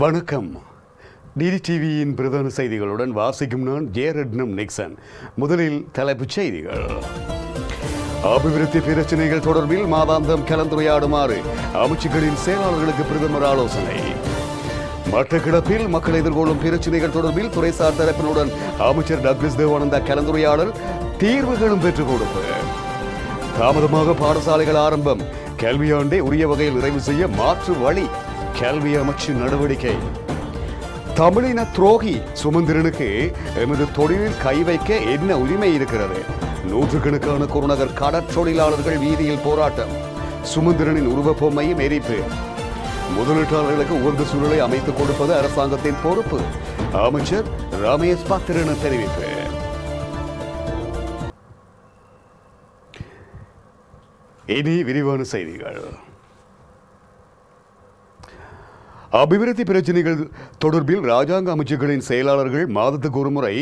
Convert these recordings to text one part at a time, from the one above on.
வணக்கம். டிடிடிவியின் பிரதான செய்திகளுடன் வாசிக்கும் நான் ஜேரட்னம் நிக்சன். முதலில் தலைப்புச் செய்திகள். அபிவிருத்தி பிரச்சினைகள் தொடர்பில் மாதாந்தம் கலந்துரையாடுமாறு அமைச்சுகளின் செயலாளர்களுக்கு பிரதமர் ஆலோசனை. மட்டக்களப்பில் மக்கள் எதிர்கொள்ளும் பிரச்சினைகள் தொடர்பில் துறைசார் தரப்பினுடன் அமைச்சர் டக்ளஸ் தேவானந்தா கலந்துரையாடல், தீர்வுகளும் பெற்றுக் கொடுப்பு. தாமதமாக பாடசாலைகள் ஆரம்பம், கல்வியாண்டை உரிய வகையில் நிறைவு செய்ய மாற்று வழி, கல்வி அமைச்சு நடவடிக்கை. தமிழின துரோகி சுமந்திரனுக்கு எமது தொழிலில் கை வைக்க என்ன உரிமை இருக்கிறது? நூற்றுக்கணக்கான குருநகர் கடற்றொழிலாளர்கள் வீதியில் போராட்டம், சுமந்திரனின் உருவப்பொம்மையும் எரிப்பு. முதலீட்டாளர்களுக்கு உகந்த சூழலை அமைத்துக் கொடுப்பது அரசாங்கத்தின் பொறுப்பு, அமைச்சர் ரமேஷ் பத்திரன் தெரிவிப்பு. இனி விரிவான செய்திகள். அபிவிருத்தி பிரச்சினைகள் தொடர்பில் ராஜாங்க அமைச்சுகளின் செயலாளர்கள் மாதத்துக்கு ஒருமுறை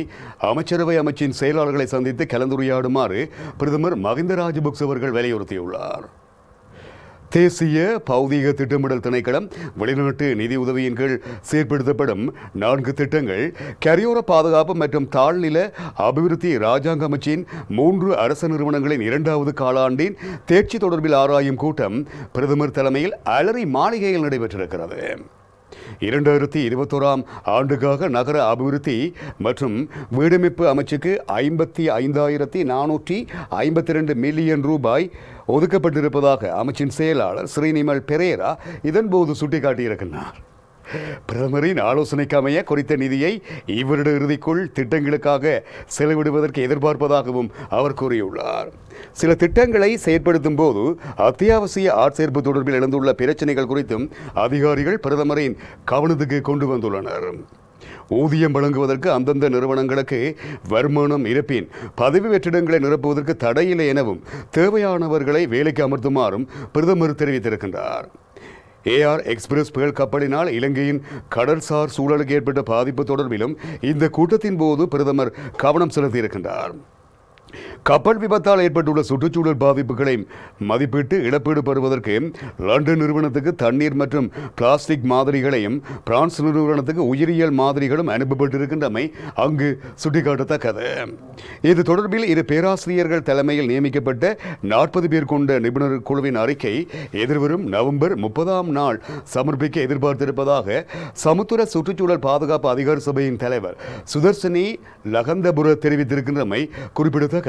அமைச்சரவை அமைச்சின் செயலாளர்களை சந்தித்து கலந்துரையாடுமாறு பிரதமர் மஹிந்த ராஜபக்ச அவர்கள் வலியுறுத்தியுள்ளார். தேசிய பௌதீக திட்டமிடல் திணைக்களம் வெளிநாட்டு நிதி உதவியின் கீழ் செயற்படுத்தப்படும் 4 திட்டங்கள், கரையோர பாதுகாப்பு மற்றும் தாழ்நில அபிவிருத்தி ராஜாங்க அமைச்சின் 3 அரசு நிறுவனங்களின் 2வது காலாண்டின் தேர்ச்சி தொடர்பில் ஆராயும் கூட்டம் பிரதமர் தலைமையில் அலரி மாளிகையில் நடைபெற்றிருக்கிறது. 2021ஆம் ஆண்டுக்காக நகர அபிவிருத்தி மற்றும் வீடமைப்பு அமைச்சுக்கு 55,452 மில்லியன் ரூபாய் ஒதுக்கப்பட்டிருப்பதாக அமைச்சின் செயலாளர் ஸ்ரீநிமல் பெரேரா இதன்போது சுட்டிக்காட்டியிருக்கிறார். பிரதமரின் ஆலோசனைக்கு அமைய குறித்த நிதியை இவ்வருட இறுதிக்குள் திட்டங்களுக்காக செலவிடுவதற்கு எதிர்பார்ப்பதாகவும் அவர் கூறியுள்ளார். சில திட்டங்களை செயற்படுத்தும் போது அத்தியாவசிய ஆட்சேர்ப்பு தொடர்பில் எழுந்துள்ள பிரச்சனைகள் குறித்தும் அதிகாரிகள் பிரதமரின் கவனத்துக்கு கொண்டு வந்துள்ளனர். ஊதியம் வழங்குவதற்கு அந்தந்த நிறுவனங்களுக்கு வருமானம் இருப்பின் பதவி வெற்றிடங்களை நிரப்புவதற்கு தடையில்லை எனவும் தேவையானவர்களை வேலைக்கு அமர்த்துமாறும் பிரதமர் தெரிவித்திருக்கின்றார். ஏஆர் எக்ஸ்பிரஸ் புயல் கப்பலினால் இலங்கையின் கடல்சார் சூழலுக்கு ஏற்பட்ட பாதிப்பு தொடர்பிலும் இந்த கூட்டத்தின் போது பிரதமர் கவனம் செலுத்தியிருக்கின்றார். கப்பல் விபத்தால் ஏற்பட்டுள்ள சுற்றுச்சூழல் பாதிப்புகளை மதிப்பிட்டு இழப்பீடு பெறுவதற்கு லண்டன் நிறுவனத்துக்கு தண்ணீர் மற்றும் பிளாஸ்டிக் மாதிரிகளையும் பிரான்ஸ் நிறுவனத்துக்கு உயிரியல் மாதிரிகளும் அனுப்பப்பட்டிருக்கின்றமை அங்கு சுட்டிக்காட்டத்தக்கது. இது தொடர்பில் 2 பேராசிரியர்கள் தலைமையில் நியமிக்கப்பட்ட 40 பேர் கொண்ட நிபுணர் குழுவின் அறிக்கை எதிர்வரும் நவம்பர் 30ஆம் நாள் சமர்ப்பிக்க எதிர்பார்த்திருப்பதாக சமுத்திர சுற்றுச்சூழல் பாதுகாப்பு அதிகார சபையின் தலைவர் சுதர்சனி லகந்தபுர தெரிவித்திருக்கின்றமை குறிப்பிடத்தக்கது.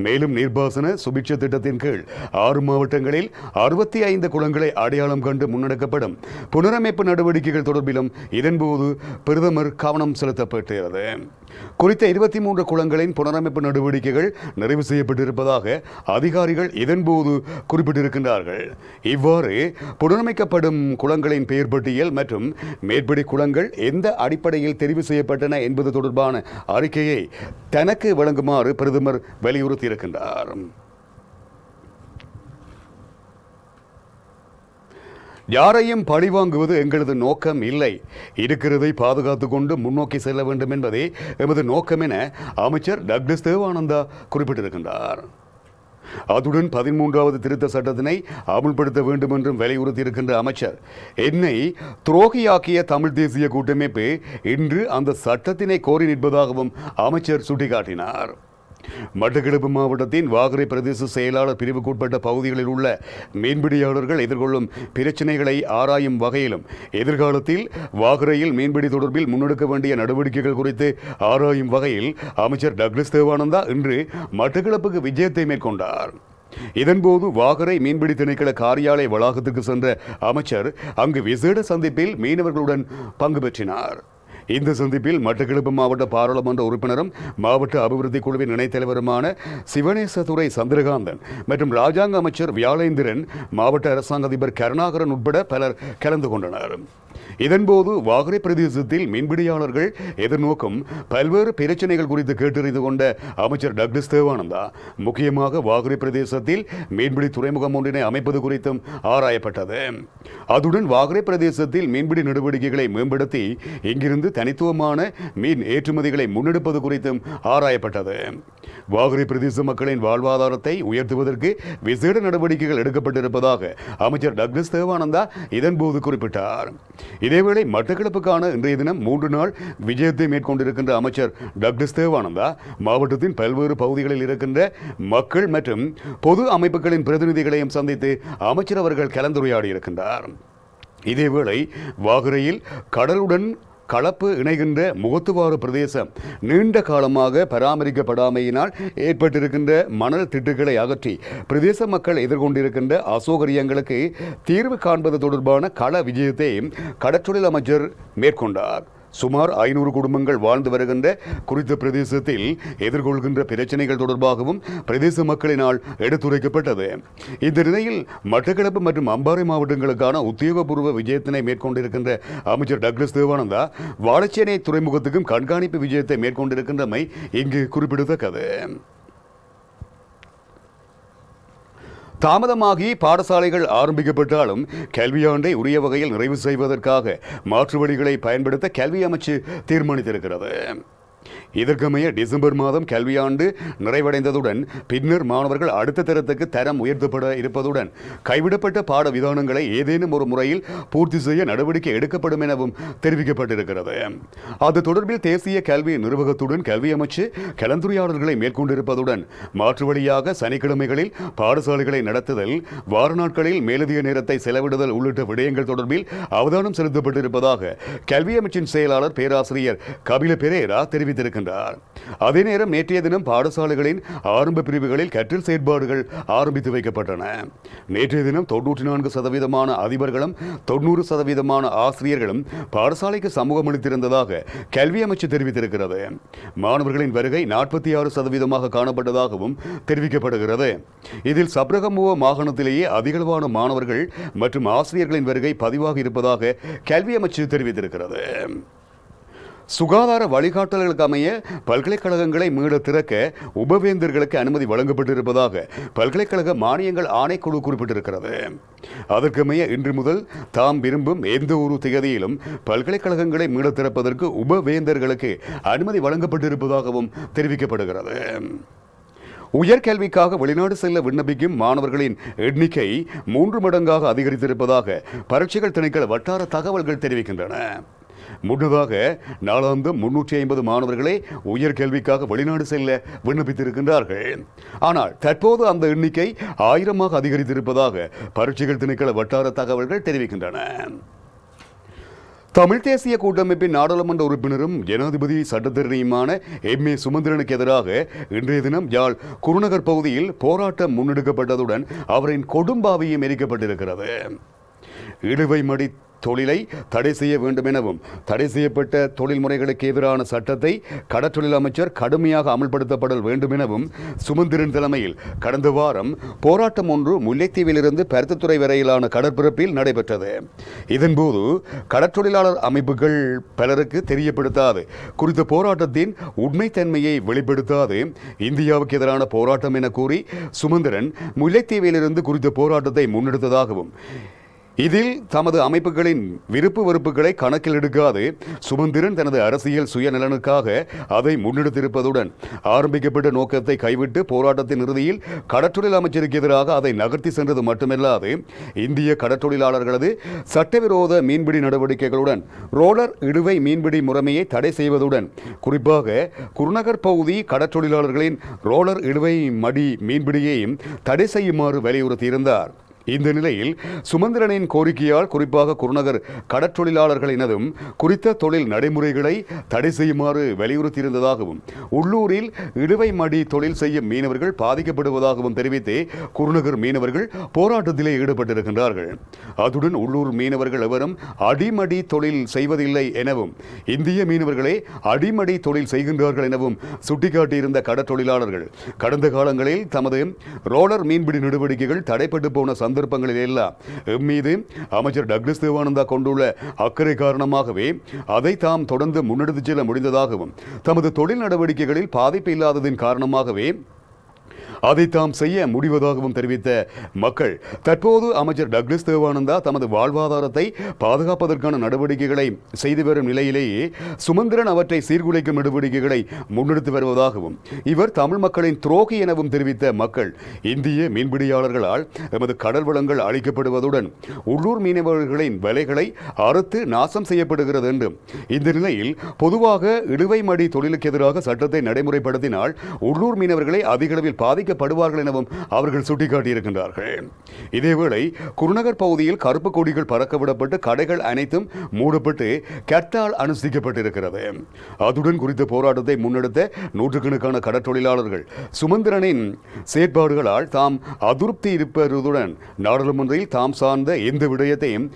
மேலும் நீர்ப்பாசன சுபிட்ச திட்டத்தின் கீழ் 6 மாவட்டங்களில் 65 குளங்களை அடையாளம் கண்டு முன்னெடுக்கப்படும் புனரமைப்பு நடவடிக்கைகள் தொடர்பிலும் இதன்போது பிரதமர் கவனம் செலுத்தப்பட்டது. குறித்த 23 குளங்களின் புனரமைப்பு நடவடிக்கைகள் நிறைவு செய்யப்பட்டிருப்பதாக அதிகாரிகள் இதன்போது குறிப்பிட்டிருக்கின்றார்கள். இவ்வாறு புனரமைக்கப்படும் குளங்களின் பெயர் பட்டியல் மற்றும் மேற்படி குளங்கள் எந்த அடிப்படையில் தெரிவு செய்யப்பட்டன என்பது தொடர்பான அறிக்கையை தனக்கு வழங்குமாறு பிரதமர் வலியுறுத்தியிருக்கின்றார். யாரையும் பழிவாங்குவது எங்களது நோக்கம் இல்லை, இருக்கிறதை பாதுகாத்துக் கொண்டு முன்னோக்கி செல்ல வேண்டும் என்பதே எமது நோக்கம் என அமைச்சர் டக்ளஸ் தேவானந்தா குறிப்பிட்டிருக்கின்றார். அத்துடன் 13வது திருத்த சட்டத்தினை அமுல்படுத்த வேண்டும் என்றும் வலியுறுத்தியிருக்கின்ற அமைச்சர், என்னை துரோகியாக்கிய தமிழ் தேசிய கூட்டமைப்பு இன்று அந்த சட்டத்தினை கோரி நிற்பதாகவும் அமைச்சர் சுட்டிக்காட்டினார். மட்டக்களப்பு மாவட்டத்தின் வாகரை பிரதேச செயலாளர் பிரிவுக்குட்பட்ட பகுதிகளில் உள்ள மீன்பிடியாளர்கள் எதிர்கொள்ளும் பிரச்சினைகளை ஆராயும் வகையிலும் எதிர்காலத்தில் வாகரையில் மீன்பிடி தொடர்பில் முன்னெடுக்க வேண்டிய நடவடிக்கைகள் குறித்து ஆராயும் வகையில் அமைச்சர் டக்ளஸ் தேவானந்தா இன்று மட்டக்களப்புக்கு விஜயத்தை மேற்கொண்டார். இதன்போது வாகரை மீன்பிடி திணைக்கள காரியாலய வளாகத்துக்கு சென்ற அமைச்சர் அங்கு விசேட சந்திப்பில் மீனவர்களுடன் பங்கு பெற்றினார். இந்த சந்திப்பில் மட்டக்களப்பு மாவட்ட பாராளுமன்ற உறுப்பினரும் மாவட்ட அபிவிருத்தி குழுவின் இணைத்தலைவருமான சிவனேசதுரை சந்திரகாந்தன் மற்றும் ராஜாங்க அமைச்சர் வியாழேந்திரன், மாவட்ட அரசாங்க அதிபர் கருணாகரன் உட்பட பலர் கலந்து கொண்டனர். இதன்போது வாகரை பிரதேசத்தில் மீன்பிடியாளர்கள் எதிர்நோக்கும் பல்வேறு பிரச்சனைகள் குறித்து கேட்டறிந்து கொண்ட அமைச்சர் டக்ளஸ் தேவானந்தா முக்கியமாக வாகரை பிரதேசத்தில் மீன்பிடி துறைமுகம் ஒன்றினை அமைப்பது குறித்தும் ஆராயப்பட்டது. அதுடன் வாகரை பிரதேசத்தில் மீன்பிடி நடவடிக்கைகளை மேம்படுத்தி இங்கிருந்து தனித்துவமான மீன் ஏற்றுமதிகளை முன்னெடுப்பது குறித்தும் ஆராயப்பட்டது. வாகரை பிரதேச மக்களின் வாழ்வாதாரத்தை உயர்த்துவதற்கு விசேட நடவடிக்கைகள் எடுக்கப்பட்டிருப்பதாக அமைச்சர் டக்ளஸ் தேவானந்தா இதன்போது குறிப்பிட்டார். இதேவேளை மட்டக்களப்புக்கான இன்றைய தினம் 3 நாள் விஜயத்தை மேற்கொண்டிருக்கின்ற அமைச்சர் டக்ளஸ் தேவானந்தா மாவட்டத்தின் பல்வேறு பகுதிகளில் இருக்கின்ற மக்கள் மற்றும் பொது அமைப்புகளின் பிரதிநிதிகளையும் சந்தித்து அமைச்சர் அவர்கள் கலந்துரையாடியிருக்கின்றார். இதேவேளை வாகரையில் கடலுடன் கலப்பு இணைகின்ற முகத்துவாறு பிரதேசம் நீண்ட காலமாக பராமரிக்கப்படாமையினால் ஏற்பட்டிருக்கின்ற மணல் திட்டுகளை அகற்றி பிரதேச மக்கள் எதிர்கொண்டிருக்கின்ற அசௌகரியங்களுக்கு தீர்வு காண்பது தொடர்பான கள விஜயத்தை கடற்றொழில் அமைச்சர் மேற்கொண்டார். சுமார் 500 குடும்பங்கள் வாழ்ந்து வருகின்ற குறித்த பிரதேசத்தில் எதிர்கொள்கின்ற பிரச்சனைகள் தொடர்பாகவும் பிரதேச மக்களினால் எடுத்துரைக்கப்பட்டது. இந்த நிலையில் மட்டக்களப்பு மற்றும் அம்பாறை மாவட்டங்களுக்கான உத்தியோகபூர்வ விஜயத்தினை மேற்கொண்டிருக்கின்ற அமைச்சர் டக்ளஸ் தேவானந்தா வாழைச்சேனை துறைமுகத்துக்கும் கண்காணிப்பு விஜயத்தை மேற்கொண்டிருக்கின்றமை இங்கு குறிப்பிடத்தக்கது. தாமதமாகி பாடசாலைகள் ஆரம்பிக்கப்பட்டாலும் கல்வியாண்டை உரிய வகையில் நிறைவு செய்வதற்காக மாற்று வழிகளை பயன்படுத்த கல்வி அமைச்சு தீர்மானித்திருக்கிறது. இதற்கமைய டிசம்பர் மாதம் கல்வியாண்டு நிறைவடைந்ததுடன் பின்னர் மாணவர்கள் அடுத்த தரத்துக்கு தரம் உயர்த்தப்பட இருப்பதுடன் கைவிடப்பட்ட பாட விதானங்களை ஏதேனும் ஒரு முறையில் பூர்த்தி செய்ய நடவடிக்கை எடுக்கப்படும் எனவும் தெரிவிக்கப்பட்டிருக்கிறது. அது தொடர்பில் தேசிய கல்வி நிர்வாகத்துடன் கல்வி அமைச்சு கலந்துரையாடல்களை மேற்கொண்டிருப்பதுடன் மாற்று வழியாக சனிக்கிழமைகளில் பாடசாலைகளை நடத்துதல், வார நாட்களில் மேலதிக நேரத்தை செலவிடுதல் உள்ளிட்ட விடயங்கள் தொடர்பில் அவதானம் செலுத்தப்பட்டிருப்பதாக கல்வி அமைச்சின் செயலாளர் பேராசிரியர் கபில பெரேரா தெரிவித்திருக்கிறார். அதே நேரம் நேற்றைய தினம் பாடசாலைகளின் ஆரம்ப பிரிவுகளில் கற்றல் செயற்பாடுகள் ஆரம்பித்து வைக்கப்பட்டன. நேற்றைய தினம் 94% அதிபர்களும் 90% ஆசிரியர்களும் பாடசாலைக்கு சமூகம் அளித்திருந்ததாக கல்வி அமைச்சு தெரிவித்திருக்கிறது. மாணவர்களின் வருகை 46% காணப்பட்டதாகவும் தெரிவிக்கப்படுகிறது. இதில் சப்ரகமுவ மாகாணத்திலேயே அதிகளவான மாணவர்கள் மற்றும் ஆசிரியர்களின் வருகை பதிவாகி இருப்பதாக கல்வி அமைச்சு தெரிவித்திருக்கிறது. சுகாதார வழிகாட்டல்களுக்கு அமைய பல்கலைக்கழகங்களை மீள திறக்க உபவேந்தர்களுக்கு அனுமதி வழங்கப்பட்டிருப்பதாக பல்கலைக்கழக மானியங்கள் ஆணைக்குழு குறிப்பிட்டிருக்கிறது. அதற்கமைய இன்று முதல் தாம் விரும்பும் எந்த ஒரு திகதியிலும் பல்கலைக்கழகங்களை மீள திறப்பதற்கு உபவேந்தர்களுக்கு அனுமதி வழங்கப்பட்டிருப்பதாகவும் தெரிவிக்கப்படுகிறது. உயர்கல்விக்காக வெளிநாடு செல்ல விண்ணப்பிக்கும் மாணவர்களின் எண்ணிக்கை 3 மடங்காக அதிகரித்திருப்பதாக பரீட்சைகள் திணைக்கள வட்டார தகவல்கள் தெரிவிக்கின்றன. முன்னதாக நாளாந்தம் 350 மாணவர்களே உயர்கல்விக்காக வெளிநாடு செல்ல விண்ணப்பித்திருக்கின்றார்கள். ஆனால் தற்போது அந்த எண்ணிக்கை 1000 அதிகரித்திருப்பதாக பரீட்சைகள் திணைக்கள வட்டார தகவல்கள் தெரிவிக்கின்றன. தமிழ் தேசிய கூட்டமைப்பின் நாடாளுமன்ற உறுப்பினரும் ஜனாதிபதி சட்டத்தரணியுமான எம்.ஏ. சுமந்திரனுக்கு எதிராக இன்றைய தினம் யாழ் குருநகர் பகுதியில் போராட்டம் முன்னெடுக்கப்பட்டதுடன் அவரின் கொடும்பாவியும் எரிக்கப்பட்டிருக்கிறது. இழுவை மடி தொழிலை தடை செய்ய வேண்டும் எனவும் தடை செய்யப்பட்ட தொழில் முறைகளுக்கு எதிரான சட்டத்தை கடற்றொழில் அமைச்சர் கடுமையாக அமல்படுத்தப்பட வேண்டும் எனவும் சுமந்திரன் தலைமையில் கடந்த வாரம் போராட்டம் ஒன்று முல்லைத்தீவிலிருந்து பருத்தித்துறை வரையிலான கடற்பரப்பில் நடைபெற்றது. இதன்போது கடற்றொழிலாளர் அமைப்புகள் பலருக்கு தெரியப்படுத்தாது குறித்த போராட்டத்தின் உண்மைத்தன்மையை வெளிப்படுத்தாது இந்தியாவுக்கு எதிரான போராட்டம் என கூறி சுமந்திரன் முல்லைத்தீவிலிருந்து குறித்த போராட்டத்தை முன்னெடுத்ததாகவும் இதில் தமது அமைப்புகளின் விருப்பு வெறுப்புகளை கணக்கில் எடுக்காது சுமந்திரன் தனது அரசியல் சுயநலனுக்காக அதை முன்னெடுத்திருப்பதுடன் ஆரம்பிக்கப்பட்ட நோக்கத்தை கைவிட்டு போராட்டத்தின் இறுதியில் கடற்றொழில் அமைச்சருக்கு எதிராக அதை நகர்த்தி சென்றது மட்டுமல்லாது இந்திய கடற்றொழிலாளர்களது சட்டவிரோத மீன்பிடி நடவடிக்கைகளுடன் ரோலர் இடுவை மீன்பிடி முறைமையை தடை செய்வதுடன் குறிப்பாக குருநகர் பகுதி கடற்றொழிலாளர்களின் ரோலர் இடுவை மடி மீன்பிடியையும் தடை செய்யுமாறு வலியுறுத்தியிருந்தார். இந்த நிலையில் சுமந்திரனின் கோரிக்கையால் குறிப்பாக குருநகர் கடற்றொழிலாளர்களினதும் குறித்த தொழில் நடைமுறைகளை தடை செய்யுமாறு வலியுறுத்தியிருந்ததாகவும் உள்ளூரில் இடுவை மடி தொழில் செய்யும் மீனவர்கள் பாதிக்கப்படுவதாகவும் தெரிவித்து குருநகர் மீனவர்கள் போராட்டத்திலே ஈடுபட்டிருக்கின்றார்கள். அதுடன் உள்ளூர் மீனவர்கள் எவரும் அடிமடி தொழில் செய்வதில்லை எனவும் இந்திய மீனவர்களே அடிமடி தொழில் செய்கின்றார்கள் எனவும் சுட்டிக்காட்டியிருந்த கடற்றொழிலாளர்கள் கடந்த காலங்களில் தமது ரோலர் மீன்பிடி நடவடிக்கைகள் தடைப்பட்டு போன சந்தர்ப்பங்களில் எல்லாம் மீது அமைச்சர் டக்ளஸ் தேவானந்தா கொண்டுள்ள அக்கறை காரணமாகவே அதை தாம் தொடர்ந்து முன்னெடுத்துச் செல்ல முடிந்ததாகவும் தமது தொழில் நடவடிக்கைகளில் பாதிப்பு இல்லாததின் காரணமாகவே அதை தாம் செய்ய முடிவதாகவும் தெரிவித்த மக்கள் தற்போது அமைச்சர் டக்ளஸ் தேவானந்தா தமது வாழ்வாதாரத்தை பாதுகாப்பதற்கான நடவடிக்கைகளை செய்து வரும் நிலையிலேயே சுமந்திரன் அவற்றை சீர்குலைக்கும் நடவடிக்கைகளை முன்னெடுத்து வருவதாகவும் இவர் தமிழ் மக்களின் துரோகி எனவும் தெரிவித்த மக்கள் இந்திய மீன்பிடியாளர்களால் எமது கடல் வளங்கள் அழிக்கப்படுவதுடன் உள்ளூர் மீனவர்களின் வலைகளை அறுத்து நாசம் செய்யப்படுகிறது என்றும் இந்த நிலையில் பொதுவாக இழுவை மடி தொழிலுக்கு எதிராக சட்டத்தை நடைமுறைப்படுத்தினால் உள்ளூர் மீனவர்களை அதிக அளவில் பாதிக்கப்படுவார்கள் எனவும் அவர்கள் சுட்டிக்காட்டியிருக்கின்றார்கள். இதேவேளை குருநகர் பகுதியில் கருப்பு கொடிகள் பறக்கவிடப்பட்டு கடைகள் அனைத்தும் மூடப்பட்டு கட்டால் அனுஷ்டிக்கப்பட்டிருக்கிறது. அதுடன் குறித்த போராட்டத்தை முன்னெடுத்த நூற்றுக்கணக்கான கடற்றொழிலாளர்கள் சுமந்திரனின் செயற்பாடுகளால் தாம் அதிருப்தி இருப்பதுடன் நாடாளுமன்றில் தாம் சார்ந்த எந்த விடயத்தையும்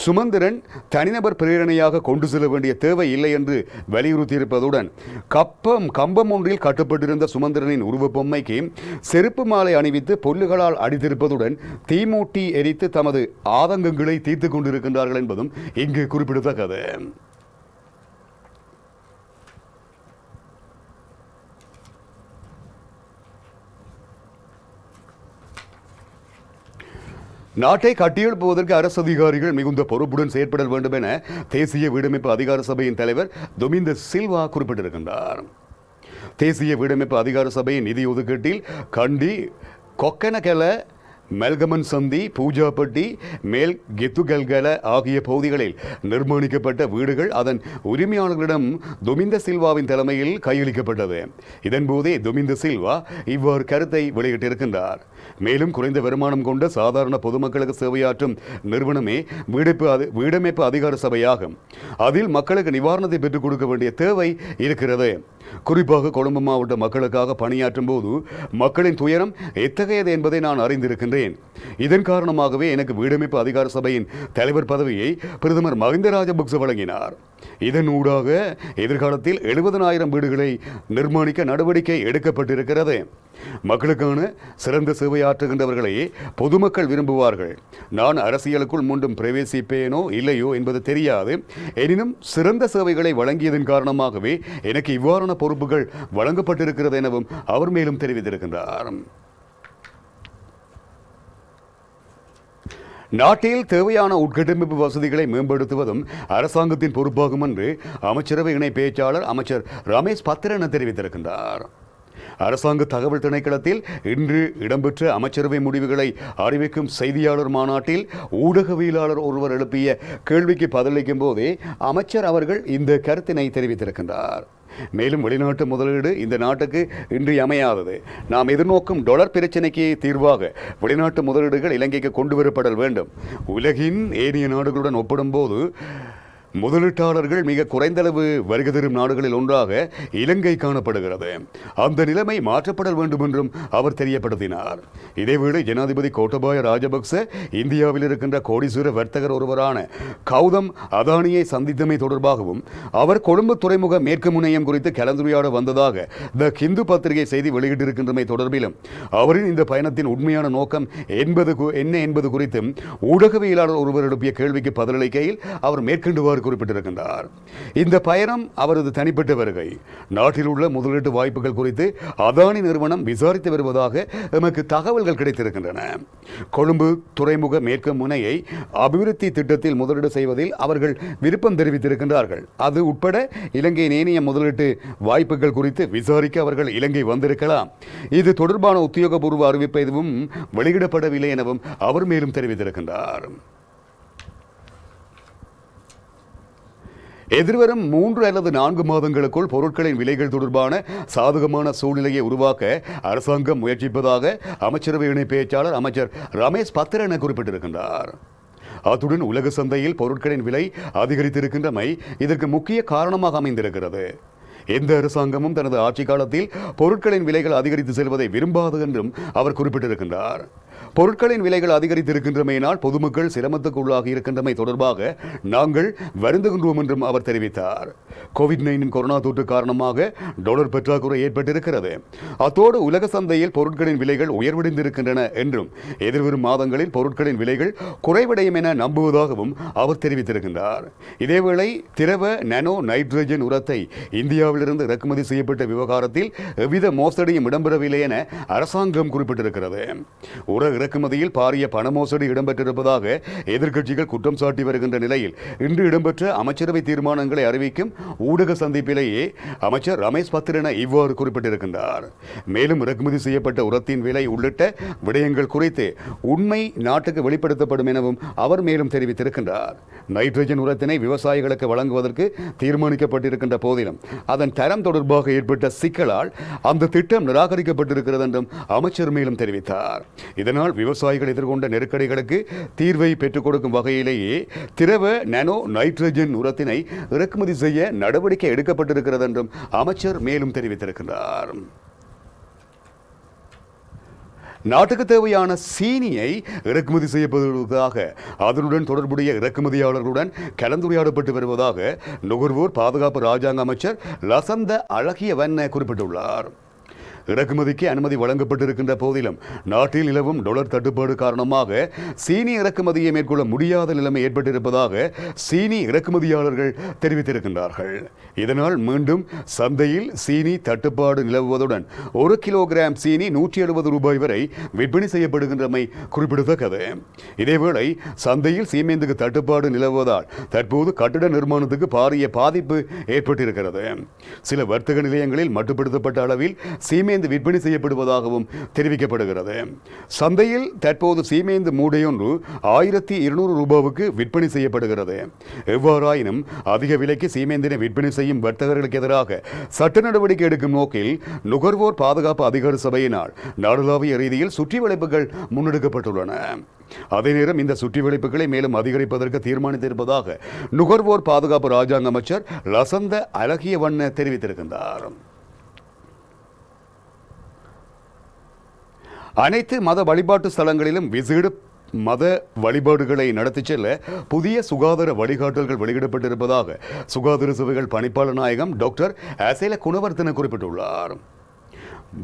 சுமந்திரன் தனிநபர் பிரேரணையாக கொண்டு செல்ல வேண்டிய தேவை இல்லை என்று வலியுறுத்தியிருப்பதுடன் கம்பம் ஒன்றில் கட்டப்பட்டிருந்த சுமந்திரனின் உருவப்பொம்மைக்கு செருப்பு மாலை அணிவித்து பொல்லுகளால் அடித்திருப்பதுடன் தீமூட்டி எரித்து தமது ஆதங்கங்களை தீர்த்துக் கொண்டிருக்கின்றார்கள் என்பதும் இங்கு குறிப்பிடத்தக்கது. நாட்டை கட்டியெழுப்புவதற்கு அரசு அதிகாரிகள் மிகுந்த பொறுப்புடன் செயற்பட வேண்டும் என தேசிய வீடமைப்பு அதிகார சபையின் தலைவர் துமிந்த சில்வா குறிப்பிட்டிருக்கின்றார். தேசிய வீடமைப்பு அதிகார சபையின் நிதி ஒதுக்கீட்டில் கண்டி கொக்கனகெல மெல்கமன் சந்தி பூஜாப்பட்டி மேல் கெத்துகல்கல ஆகிய பகுதிகளில் நிர்மாணிக்கப்பட்ட வீடுகள் அதன் உரிமையாளர்களிடம் துமிந்த சில்வாவின் தலைமையில் கையளிக்கப்பட்டது. இதன்போதே துமிந்த சில்வா இவ்வாறு கருத்தை வெளியிட்டிருக்கின்றார். மேலும் குறைந்த வருமானம் கொண்ட சாதாரண பொதுமக்களுக்கு சேவையாற்றும் நிறுவனமே வீடமைப்பு அதிகார சபையாகும். அதில் மக்களுக்கு நிவாரணத்தை பெற்றுக் கொடுக்க வேண்டிய தேவை இருக்கிறது. குறிப்பாக கொழும்பு மாவட்ட மக்களுக்காக பணியாற்றும் போது மக்களின் துயரம் எத்தகையது என்பதை நான் அறிந்திருக்கின்றேன். இதன் காரணமாகவே எனக்கு வீடமைப்பு அதிகார சபையின் தலைவர் பதவியை பிரதமர் மஹிந்த ராஜபக்ச வழங்கினார். இதன் ஊடாக எதிர்காலத்தில் 70,000 வீடுகளை நிர்மாணிக்க நடவடிக்கை எடுக்கப்பட்டிருக்கிறது. மக்களுக்கான சிறந்த சேவையாற்றுகின்றவர்களையே பொதுமக்கள் விரும்புவார்கள். நான் அரசியலுக்குள் மீண்டும் பிரவேசிப்பேனோ இல்லையோ என்பது தெரியாது. எனினும் சிறந்த சேவைகளை வழங்கியதன் காரணமாகவே எனக்கு இவ்வாறான பொறுப்புகள் வழங்கப்பட்டிருக்கிறது எனவும் அவர் மேலும் தெரிவித்திருக்கின்றார். நாட்டில் தேவையான உட்கட்டமைப்பு வசதிகளை மேம்படுத்துவதும் அரசாங்கத்தின் பொறுப்பாகும் என்று அமைச்சரவை இணை பேச்சாளர் அமைச்சர் ரமேஷ் பத்திரன தெரிவித்திருக்கின்றார். அரசாங்க தகவல் திணைக்களத்தில் இன்று இடம்பெற்ற அமைச்சரவை முடிவுகளை அறிவிக்கும் செய்தியாளர் மாநாட்டில் ஊடகவியலாளர் ஒருவர் எழுப்பிய கேள்விக்கு பதிலளிக்கும் போதே அமைச்சர் அவர்கள் இந்த கருத்தினை தெரிவித்திருக்கின்றார். மேலும் வெளிநாட்டு முதலீடு இந்த நாட்டுக்கு இன்றியமையாதது. நாம் எதிர்நோக்கும் டாலர் பிரச்சினைக்கு தீர்வாக வெளிநாட்டு முதலீடுகள் இலங்கைக்கு கொண்டு வரப்பட வேண்டும். உலகின் ஏனைய நாடுகளுடன் ஒப்பிடும்போது முதலீட்டாளர்கள் மிக குறைந்தளவு வருகை தரும் நாடுகளில் ஒன்றாக இலங்கை காணப்படுகிறது. அந்த நிலைமை மாற்றப்பட வேண்டும் என்றும் அவர் தெரியப்படுத்தினார். இதேவேளை ஜனாதிபதி கோட்டபாய ராஜபக்ச இந்தியாவில் இருக்கின்ற கோடீஸ்வர வர்த்தகர் ஒருவரான கௌதம் அதானியை சந்தித்தமை தொடர்பாகவும் அவர் கொழும்பு துறைமுக மேற்கு முனையம் குறித்து கலந்துரையாட வந்ததாக த ஹிந்து பத்திரிகை செய்தி வெளியிட்டிருக்கின்றமை தொடர்பிலும் அவரின் இந்த பயணத்தின் உண்மையான நோக்கம் என்ன என்பது குறித்தும் ஊடகவியலாளர் ஒருவர் எழுப்பிய கேள்விக்கு பதிலளிக்கையில் அவர் மேற்கொண்டுவார் குறிப்பிட்டிருக்கின்றார். இந்த பயணம் அவரது தனிப்பட்ட வருகை. நாட்டில் உள்ள முதலீட்டு வாய்ப்புகள் குறித்து அதானி நிறுவனம் விசாரித்து வருவதாக எமக்கு தகவல்கள் கிடைத்திருக்கின்றன. கொழும்பு துறைமுக மேற்கு முனையை அபிவிருத்தி திட்டத்தில் முதலீடு செய்வதில் அவர்கள் விருப்பம் தெரிவித்திருக்கின்றார்கள். அது உட்பட இலங்கையின் ஏனைய முதலீட்டு வாய்ப்புகள் குறித்து விசாரிக்க அவர்கள் இலங்கை வந்திருக்கலாம். இது தொடர்பான உத்தியோகபூர்வ அறிவிப்பு எதுவும் வெளியிடப்படவில்லை எனவும் அவர் மேலும் தெரிவித்திருக்கின்றார். எதிர்வரும் 3 அல்லது 4 மாதங்களுக்குள் பொருட்களின் விலைகள் தொடர்பான சாதகமான சூழ்நிலையை உருவாக்க அரசாங்கம் முயற்சிப்பதாக அமைச்சரவை இணை பேச்சாளர் அமைச்சர் ரமேஷ் பத்திரன குறிப்பிட்டிருக்கின்றார். அத்துடன் உலக சந்தையில் பொருட்களின் விலை அதிகரித்திருக்கின்றமை இதற்கு முக்கிய காரணமாக அமைந்திருக்கிறது. எந்த அரசாங்கமும் தனது ஆட்சி காலத்தில் பொருட்களின் விலைகள் அதிகரித்து செல்வதை விரும்பாது என்றும் அவர் குறிப்பிட்டிருக்கின்றார். பொருட்களின் விலைகள் அதிகரித்திருக்கின்றமையினால் பொதுமக்கள் சிரமத்துக்கு உள்ளாகி இருக்கின்றமை தொடர்பாக நாங்கள் வருந்துகின்றோம் என்றும் அவர் தெரிவித்தார். கோவிட்-19 கொரோனா தொற்று காரணமாக டாலர் பற்றாக்குறை ஏற்பட்டிருக்கிறது. அத்தோடு உலக சந்தையில் பொருட்களின் விலைகள் உயர்வடைந்திருக்கின்றன என்றும் எதிர்வரும் மாதங்களில் பொருட்களின் விலைகள் குறைவடையும் என நம்புவதாகவும் அவர் தெரிவித்திருக்கின்றார். இதேவேளை திரவ நானோ நைட்ரஜன் உரத்தை இந்தியாவிலிருந்து இறக்குமதி செய்யப்பட்ட விவகாரத்தில் எவ்வித மோசடியும் இடம்பெறவில்லை என அரசாங்கம் குறிப்பிட்டிருக்கிறது. உர இறக்குமதியில் பாரிய பண மோசடி இடம்பெற்றிருப்பதாக எதிர்க்கட்சிகள் குற்றம் சாட்டி வருகின்ற நிலையில் இன்று இடம்பெற்ற அமைச்சரவை தீர்மானங்களை அறிவிக்கும் ஊடக சந்திப்பிலேயே அமைச்சர் ரமேஷ் பத்திரன இவ்வாறு குறிப்பிட்டிருக்கின்றார். மேலும் இறக்குமதி செய்யப்பட்ட உரத்தின் விலை உள்ளிட்ட விடயங்கள் குறித்து உண்மை நாட்டுக்கு வெளிப்படுத்தப்படும் எனவும் அவர் மேலும் தெரிவித்திருக்கின்றார். நைட்ரஜன் உரத்தினை விவசாயிகளுக்கு வழங்குவதற்கு தீர்மானிக்கப்பட்டிருக்கின்ற போதிலும் அதன் தரம் தொடர்பாக ஏற்பட்ட சிக்கலால் அந்த திட்டம் நிராகரிக்கப்பட்டிருக்கிறது என்றும் அமைச்சர் மேலும் தெரிவித்தார். இதனால் விவசாயிகள் எதிர்கொண்ட நெருக்கடிகளுக்கு தீர்வை பெற்றுக் கொடுக்கும் வகையிலேயே திரவ நானோ நைட்ரஜன் உரத்தினை இறக்குமதி செய்ய நடவடிக்கை எடுக்கப்பட்டிருக்கிறது என்றும் அமைச்சர் மேலும் தெரிவித்திருக்கிறார். நாட்டுக்கு தேவையான சீனியை இறக்குமதி செய்யப்படுவதாக அதனுடன் தொடர்புடைய இறக்குமதியாளர்களுடன் கலந்துரையாடப்பட்டு வருவதாக நுகர்வோர் பாதுகாப்பு ராஜாங்க அமைச்சர் லசந்த அழகியவன் குறிப்பிட்டுள்ளார். இறக்குமதிக்கு அனுமதி வழங்கப்பட்டிருக்கின்ற போதிலும் நாட்டில் நிலவும் டாலர் தட்டுப்பாடு காரணமாக சீனி இறக்குமதியை மேற்கொள்ள முடியாத நிலைமை ஏற்பட்டிருப்பதாக சீனி இறக்குமதியாளர்கள் தெரிவித்திருக்கின்றார்கள். இதனால் மீண்டும் சந்தையில் சீனி தட்டுப்பாடு நிலவுவதுடன் 1 கிலோகிராம் சீனி 170 ரூபாய் வரை விற்பனை செய்யப்படுகின்றமை குறிப்பிடத்தக்கது. இதேவேளை சந்தையில் சீமேந்துக்கு தட்டுப்பாடு நிலவுவதால் தற்போது கட்டிட நிர்மாணத்துக்கு பாரிய பாதிப்பு ஏற்பட்டிருக்கிறது. சில வர்த்தக நிலையங்களில் மட்டுப்படுத்தப்பட்ட அளவில் சீமேந்து விற்பனை செய்யப்படுவதாகவும் தெரிவிக்கப்படுகிறது. சந்தையில் தற்போது சீமேந்து மூடையொன்று 1200 ரூபாவுக்கு விற்பனை செய்யப்படுகிறது. எவ்வாறாயினும் அதிக விலைக்கு சீமேந்தினை விற்பனை செய்யும் வர்த்தகர்களுக்கு எதிராக சட்ட நடவடிக்கை எடுக்கும் நோக்கில் நுகர்வோர் பாதுகாப்பு அதிகார சபையினால் நாடளாவிய ரீதியில் சுற்றி வளைப்புகள் முன்னெடுக்கப்பட்டுள்ளன. அதே நேரம் இந்த சுற்றி வளைப்புகளை மேலும் அதிகரிப்பதற்கு தீர்மானித்திருப்பதாக நுகர்வோர் பாதுகாப்பு ராஜாங்க அமைச்சர் லசந்த அழகியவண்ண தெரிவித்திருக்கின்றார். அனைத்து மத வழிபாட்டு ஸ்தலங்களிலும் விசேட மத வழிபாடுகளை நடத்தி செல்ல புதிய சுகாதார வழிகாட்டல்கள் வெளியிடப்பட்டிருப்பதாக சுகாதார சேவைகள் பணிப்பாளர் நாயகம் டாக்டர் அசேல குணவர்த்தன குறிப்பிட்டுள்ளார்.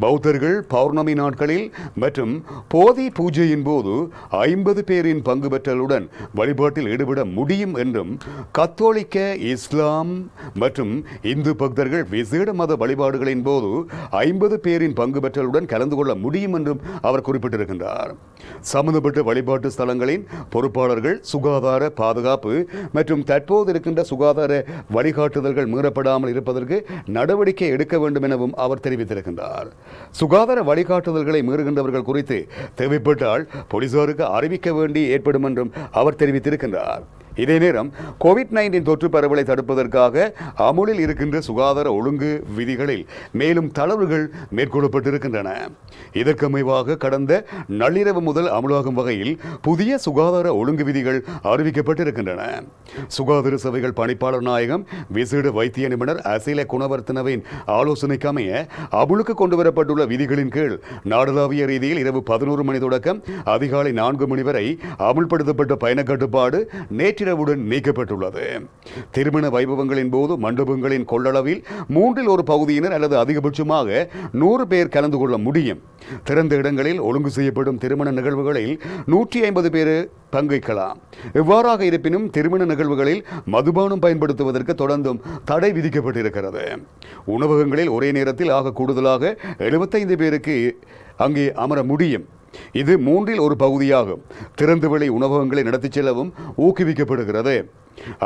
பௌத்தர்கள் பௌர்ணமி நாட்களில் மற்றும் போதி பூஜையின் போது 50 பேரின் பங்கு பெற்றலுடன் வழிபாட்டில் ஈடுபட முடியும் என்றும் கத்தோலிக்க, இஸ்லாம் மற்றும் இந்து பக்தர்கள் விசேட மத வழிபாடுகளின் போது 50 பேரின் பங்கு பெற்றலுடன் கலந்து கொள்ள முடியும் என்றும் அவர் குறிப்பிட்டிருக்கின்றார். சம்பந்தப்பட்ட வழிபாட்டு ஸ்தலங்களின் பொறுப்பாளர்கள் சுகாதார பாதுகாப்பு மற்றும் தற்போது இருக்கின்ற சுகாதார வழிகாட்டுதல்கள் மீறப்படாமல் இருப்பதற்கு நடவடிக்கை எடுக்க வேண்டும் எனவும் அவர் தெரிவித்திருக்கின்றார். சுகாதார வழிகாட்டுதல்களை மீறுகின்றவர்கள் குறித்து தேவைப்பட்டால் போலீசாருக்கு அறிவிக்க வேண்டி ஏற்படும் என்றும் அவர் தெரிவித்திருக்கின்றார். இதே நேரம் கோவிட்-19 தொற்று பரவலை தடுப்பதற்காக அமுலில் இருக்கின்ற சுகாதார ஒழுங்கு விதிகளில் மேலும் தளர்வுகள் மேற்கொள்ளப்பட்டிருக்கின்றன. இதற்கமைவாக கடந்த நள்ளிரவு முதல் அமுலாகும் வகையில் புதிய சுகாதார ஒழுங்கு விதிகள் அறிவிக்கப்பட்டிருக்கின்றன. சுகாதார சேவைகள் பணிப்பாளர் நாயகம் விசேட வைத்திய நிபுணர் அசேல குணவர்த்தனவின் ஆலோசனைக்கு அமைய அமுலுக்கு கொண்டுவரப்பட்டுள்ள விதிகளின் கீழ் நாடளாவிய ரீதியில் இரவு 11 மணி தொடக்கம் அதிகாலை 4 மணி வரை அமுல்படுத்தப்பட்ட பயண கட்டுப்பாடு நேற்றிரவுடன் நீக்கப்பட்டுள்ளது. திருமண வைபவங்களின் போது மண்டபங்களின் கொள்ளளவில் 1/3 பகுதியினர் அல்லது அதிகபட்சமாக 100 பேர் கலந்து கொள்ள முடியும். திறந்த இடங்களில் ஒழுங்கு செய்யப்படும் திருமண நிகழ்வுகளில் 150 பேர் பங்கேற்கலாம். எவ்வாறாக இருப்பினும் திருமண நிகழ்வுகளில் மதுபானம் பயன்படுத்துவதற்கு தொடர்ந்தும் தடை விதிக்கப்பட்டிருக்கிறது. உணவகங்களில் ஒரே நேரத்தில் ஆக கூடுதலாக 75 பேருக்கு அங்கே அமர முடியும். இது 1/3 பகுதியாகும். திறந்தவெளி உணவகங்களை நடத்தி செல்லவும் ஊக்குவிக்கப்படுகிறது.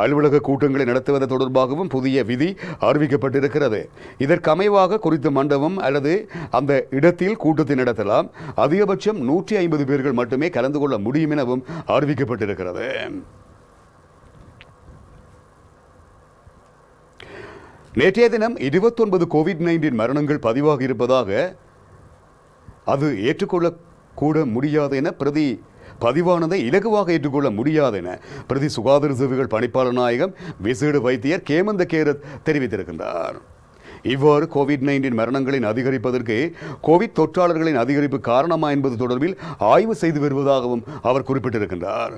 அலுவலக கூட்டங்களை நடத்துவது தொடர்பாகவும் புதிய விதி அறிவிக்கப்பட்டிருக்கிறது. இதற்கமைவாக குறித்த மண்டபம் அல்லது அந்த இடத்தில் கூட்டத்தை நடத்தலாம். அதிகபட்சம் 150 பேர்கள் மட்டுமே கலந்து கொள்ள முடியும் எனவும் அறிவிக்கப்பட்டிருக்கிறது. நேற்றைய தினம் 29 கோவிட்-19 மரணங்கள் பதிவாகி இருப்பதாக அது ஏற்றுக்கொள்ளக்கூட முடியாது என பதிவானதை இலகுவாக ஏற்றுக்கொள்ள முடியாது என பிரதி சுகாதார சேவைகள் பணிப்பாளர் நாயகம் விசேட வைத்தியர் கேமந்த கேரத் தெரிவித்திருக்கின்றார். இவ்வாறு கோவிட்-19 மரணங்களின் அதிகரிப்பதற்கு கோவிட் தொற்றாளர்களின் அதிகரிப்பு காரணமா என்பது தொடர்பில் ஆய்வு செய்து வருவதாகவும் அவர் குறிப்பிட்டிருக்கின்றார்.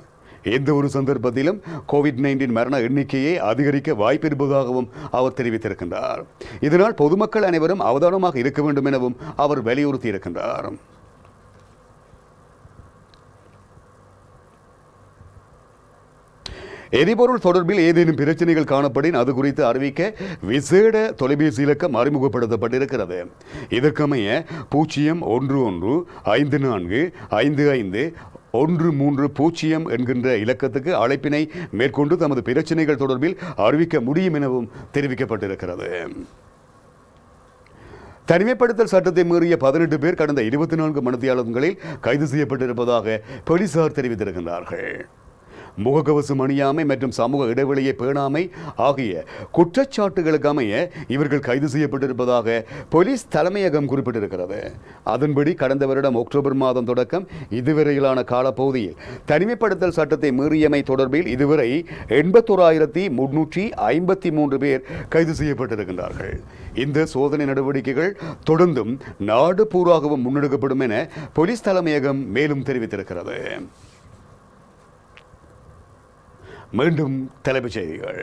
எந்த ஒரு சந்தர்ப்பத்திலும் கோவிட்-19 மரண எண்ணிக்கையை அதிகரிக்க வாய்ப்பிருப்பதாகவும் அவர் தெரிவித்திருக்கின்றார். இதனால் பொதுமக்கள் அனைவரும் அவதானமாக இருக்க வேண்டும் எனவும் அவர் வலியுறுத்தியிருக்கின்றார். எரிபொருள் தொடர்பில் ஏதேனும் பிரச்சனைகள் காணப்படின் அது குறித்து அறிவிக்க விசேட தொலைபேசி இலக்கம் அறிமுகப்படுத்தப்பட்டிருக்கிறது. இதற்கமைய 0114545513 என்கின்ற இலக்கத்துக்கு அழைப்பினை மேற்கொண்டு தமது பிரச்சனைகள் தொடர்பில் அறிவிக்க முடியும் எனவும் தெரிவிக்கப்பட்டிருக்கிறது. தனிமைப்படுத்தல் சட்டத்தை மீறிய 18 பேர் கடந்த 24 மணித்தியாலங்களில் கைது செய்யப்பட்டிருப்பதாக போலீசார் தெரிவித்திருக்கின்றார்கள். முகக்கவசம் அணியாமை மற்றும் சமூக இடைவெளியை பேணாமை ஆகிய குற்றச்சாட்டுகளுக்கு அமைய இவர்கள் கைது செய்யப்பட்டிருப்பதாக போலீஸ் தலைமையகம் குறிப்பிட்டிருக்கிறது. அதன்படி கடந்த வருடம் அக்டோபர் மாதம் தொடக்கம் இதுவரையிலான காலப்பகுதியில் தனிமைப்படுத்தல் சட்டத்தை மீறியமை தொடர்பில் இதுவரை 81,353 பேர் கைது செய்யப்பட்டிருக்கின்றார்கள். இந்த சோதனை நடவடிக்கைகள் தொடர்ந்தும் நாடு பூராகவும் முன்னெடுக்கப்படும் என போலீஸ் தலைமையகம் மேலும் தெரிவித்திருக்கிறது. மீண்டும் தலைப்புச் செய்திகள்.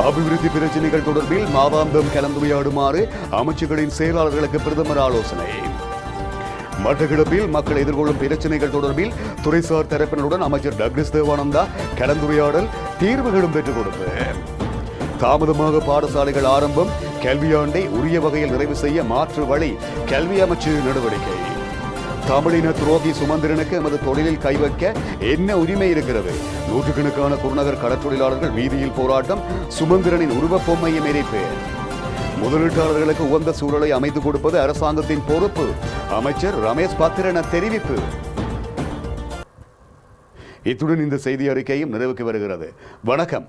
அபிவிருத்தி பிரச்சனைகள் தொடர்பில் மாதாந்தம் கலந்துரையாடுமாறு அமைச்சுகளின் செயலாளர்களுக்கு பிரதமர் ஆலோசனை. மட்டக்களப்பில் மக்கள் எதிர்கொள்ளும் பிரச்சனைகள் தொடர்பில் துறைசார் தரப்பினருடன் அமைச்சர் டக்ளஸ் தேவானந்தா கலந்துரையாடல், தீர்வுகளும் பெற்றுக் கொடுப்பு. தாமதமாக பாடசாலைகள் ஆரம்பம், கல்வியாண்டை உரிய வகையில் நிறைவு செய்ய மாற்று வழி கல்வி அமைச்சு நடவடிக்கை. தமிழின துரோகி சுமந்திரனுக்கு எமது தொழிலில் கை வைக்க என்ன உரிமை இருக்கிறது? நூற்றுக்கணக்கான குருநகர் கடற்றொழிலாளர்கள் வீதியில் போராட்டம், சுமந்திரனின் உருவப்பொம்மையை எரிப்பு. முதலீட்டாளர்களுக்கு உகந்த சூழலை அமைத்துக் கொடுப்பது அரசாங்கத்தின் பொறுப்பு, அமைச்சர் ரமேஷ் பத்திரன தெரிவிப்பு. இத்துடன் இந்த செய்தி அறிக்கையும் நிறைவுக்கு வருகிறது. வணக்கம்.